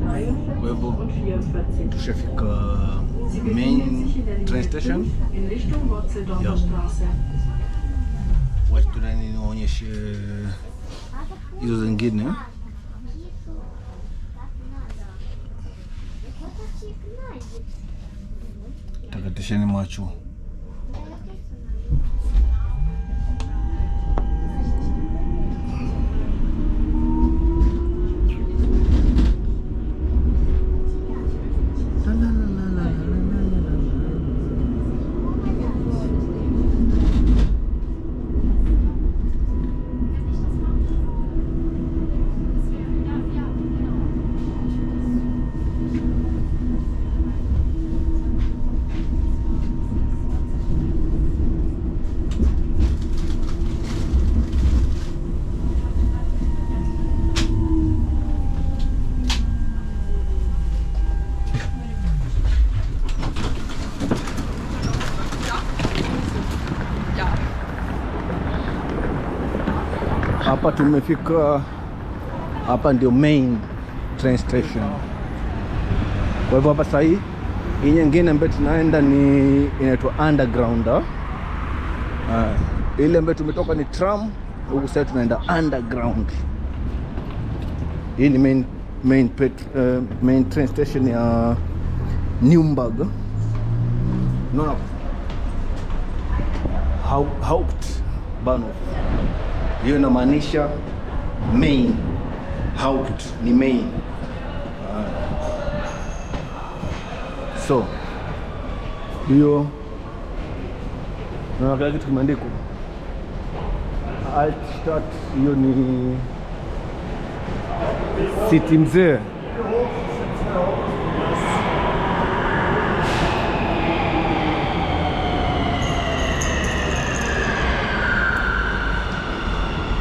Kwa hivyo tushafika main train station. Wacha tunani nionyeshe hizo zingine. Takatisheni macho. Hapa tumefika, hapa ndio main train station. Kwa hivyo hapa sasa hii nyingine ambayo tunaenda ni inaitwa underground. Ile ambayo tumetoka ni tram, huku sasa tunaenda underground. Hii ni main train station ya Nürnberg. No. Hauptbahnhof. Hiyo inamaanisha main. Haupt ni main. So hiyo na kila kitu kimeandikwa. Altstadt, hiyo ni City mzee.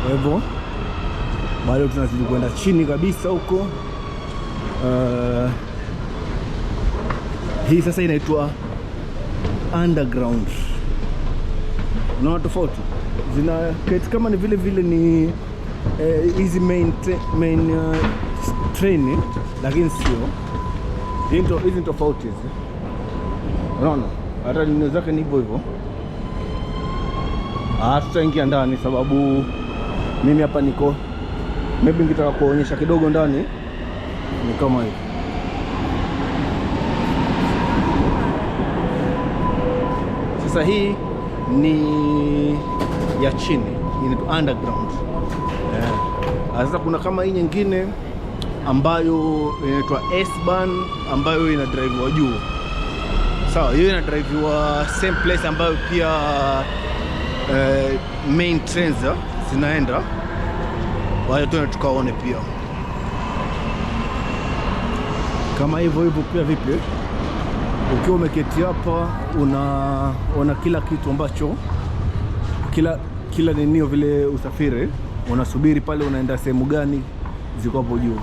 Kwa hivyo bado tunazidi kwenda chini kabisa huko. Hii sasa inaitwa underground. Unaona tofauti? Zina kama ni vile vile ni hizi main train, lakini sio. Hizi tofauti hizi. Unaona? Hata nini zake ni hivyo hivyo. Tutaingia ndani sababu mimi hapa niko maybe ningetaka kuonyesha kidogo ndani ni kama hivi. Sasa hii ni ya chini, inaitwa underground. Sasa kuna kama hii nyingine ambayo inaitwa S-Bahn ambayo ina drive wa juu. Sawa, hiyo ina drive wa same place ambayo pia main trains zinaenda. Wale tukaone pia kama hivyo pia vipi. Ukiwa umeketi hapa unaona kila kitu ambacho kila neneo vile usafiri, unasubiri pale unaenda sehemu gani, ziko hapo juu.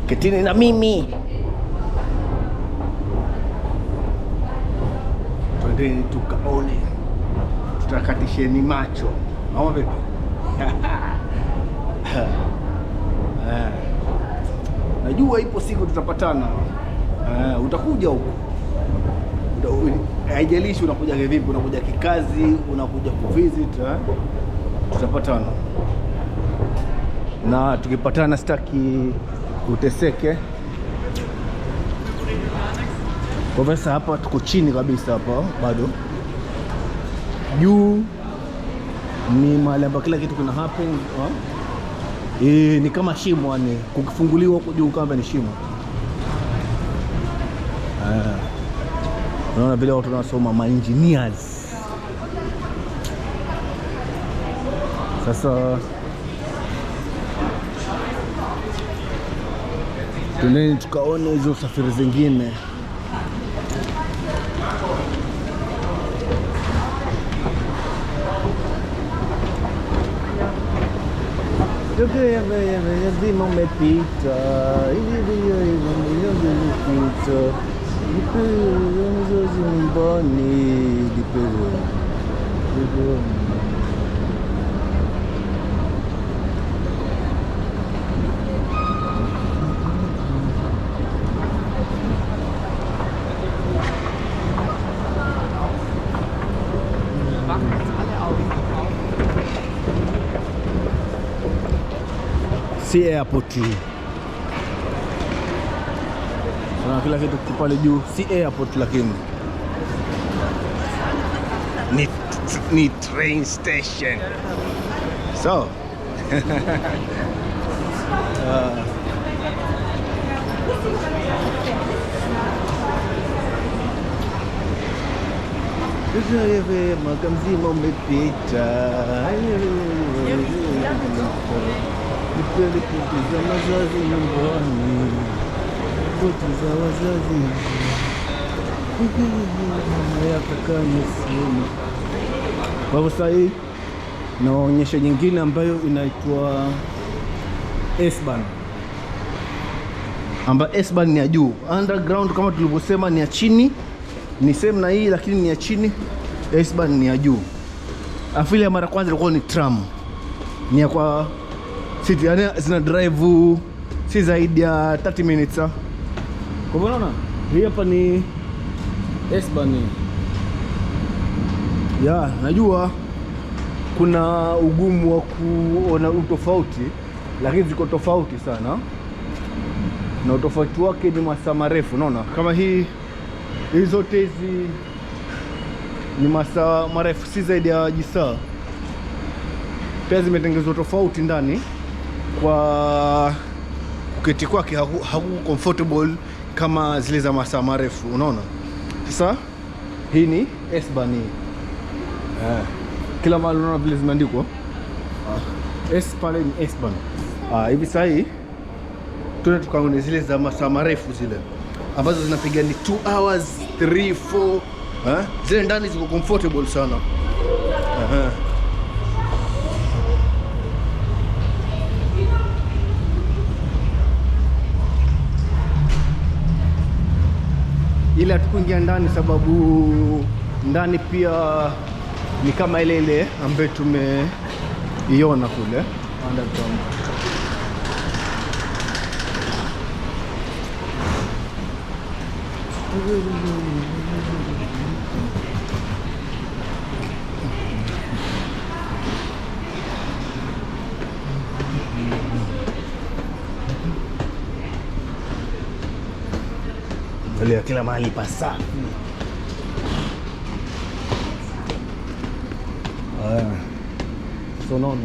Ketini na mimi. Twendeni tukaone. Tutakatisheni macho. Au vipi? Najua ipo siku tutapatana. Utakuja huko. Haijalishi unakuja vipi, unakuja kikazi, unakuja kuvisit, tutapatana. Na tukipatana sitaki uteseke. Kwa sasa hapa tuko chini kabisa hapa bado. Juu ni mahali ambapo kila kitu kuna happen. Ni kama shimo, yani kukifunguliwa huko juu kama ni shimo. Unaona vile watu wanasoma ma engineers. Sasa tuneni tukaone hizo safari zingine. Lazima umepita nyumbani. Si airport hii. Kuna kila kitu pale juu, si airport lakini ni train station. So mwaka mzima umepita, za mazazi nyumbani, ripoti za wazazi ya kakani simu. Kwa hivyo sasa hii naonyesha nyingine ambayo inaitwa S-Bahn, ambayo S-Bahn ni ya juu. Underground kama tulivyosema ni ya chini, ni same na hii lakini ni ya chini. S-Bahn ni ya juu. Afili ya mara kwanza ilikuwa ni tram, ni ya kwa city, yani zina drive si zaidi ya 30 minutes. Kwa hivyo unaona hii hapa ni S-Bahn. Ya, najua kuna ugumu wa kuona utofauti, lakini ziko tofauti sana, na utofauti wake ni masaa marefu. Unaona kama hizi zote hizi ni masaa marefu, si zaidi ya jisaa. Pia zimetengenezwa tofauti ndani, kwa kuketi kwake haku comfortable kama zile za masaa marefu. Unaona sasa hii ni S-Bahn. Kila mahali unaona vile zimeandikwa S pale ni S-Bahn. Hivi sasa hii tuna tukaone zile za masaa marefu, zile ambazo zinapiga ni 2 hours 3 4. Zile ndani ziko comfortable sana. Ile hatukuingia ndani sababu ndani pia ni kama ile ambayo tumeiona kule underground. Wale kila mahali pasafi. So unaona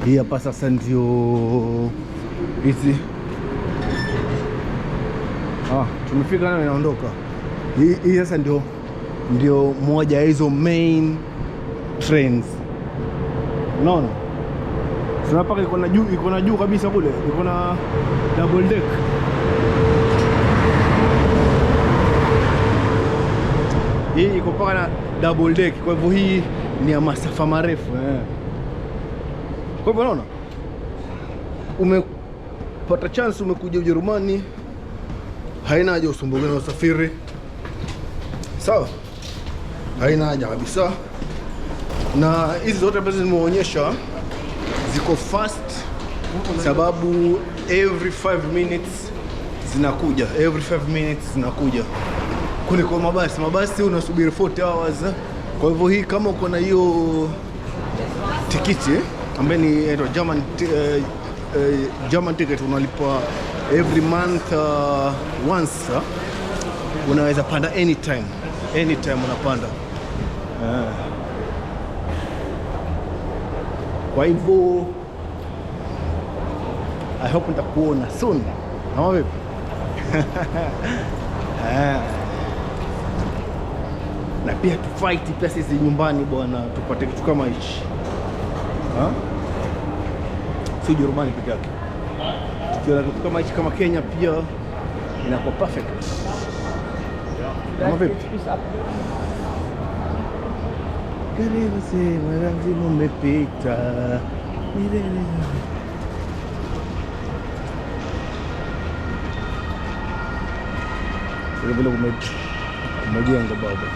hii hapa sasa ndio hizi tumefika na inaondoka. Hii sasa ndio moja hizo main trains. Unaona sasa paka iko na juu kabisa kule, iko na double deck. Hii iko paka na double deck, kwa hivyo hii ni ya masafa marefu. Kwa hivyo unaona, umepata chance, umekuja Ujerumani, haina haja usumbuke na usafiri. Sawa, haina haja kabisa. Na hizi zote ambazo nimeonyesha ziko fast, sababu every 5 minutes zinakuja, kuliko mabasi unasubiri 40 hours. Kwa hivyo hii kama uko na hiyo tikiti ambaye ni German ticket, unalipa every month once, unaweza panda anytime unapanda. Kwa hivyo I hope nitakuona soon. Ama vipi? Na pia tufight pia sisi nyumbani bwana, tupate kitu kama hichi. Si Ujerumani peke yake, tukiona kitu kama hichi kama Kenya pia inakuwa perfect. Kama vipi? Karibu sema rangi mmepita. Vile umejenga baba.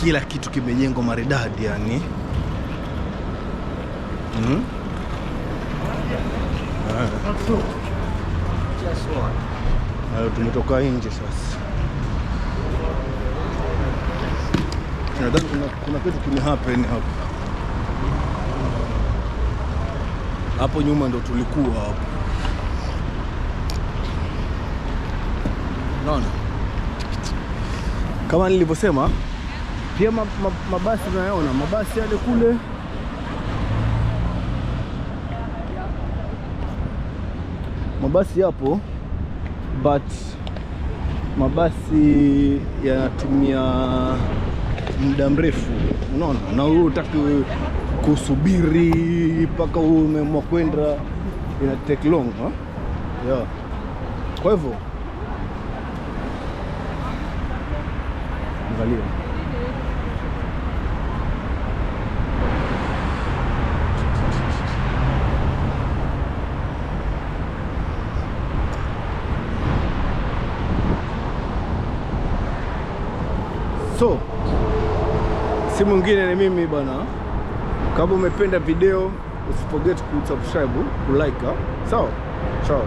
kila kitu kimejengwa maridadi yani. Tumetoka nje sasa. Nadhani kuna kitu kimehappen hapa. Hapo nyuma ndo tulikuwa hapo. Naona kama nilivyosema, pia mabasi tunayaona, mabasi yale kule mabasi yapo, but mabasi yanatumia muda mrefu, unaona, na wewe utaki kusubiri mpaka umeamua kwenda, ina take long, yeah. Kwa hivyo angalia so si mwingine ni mimi bana. Kama umependa video, usiforget kusubscribe, kulike. Sawa? Ciao.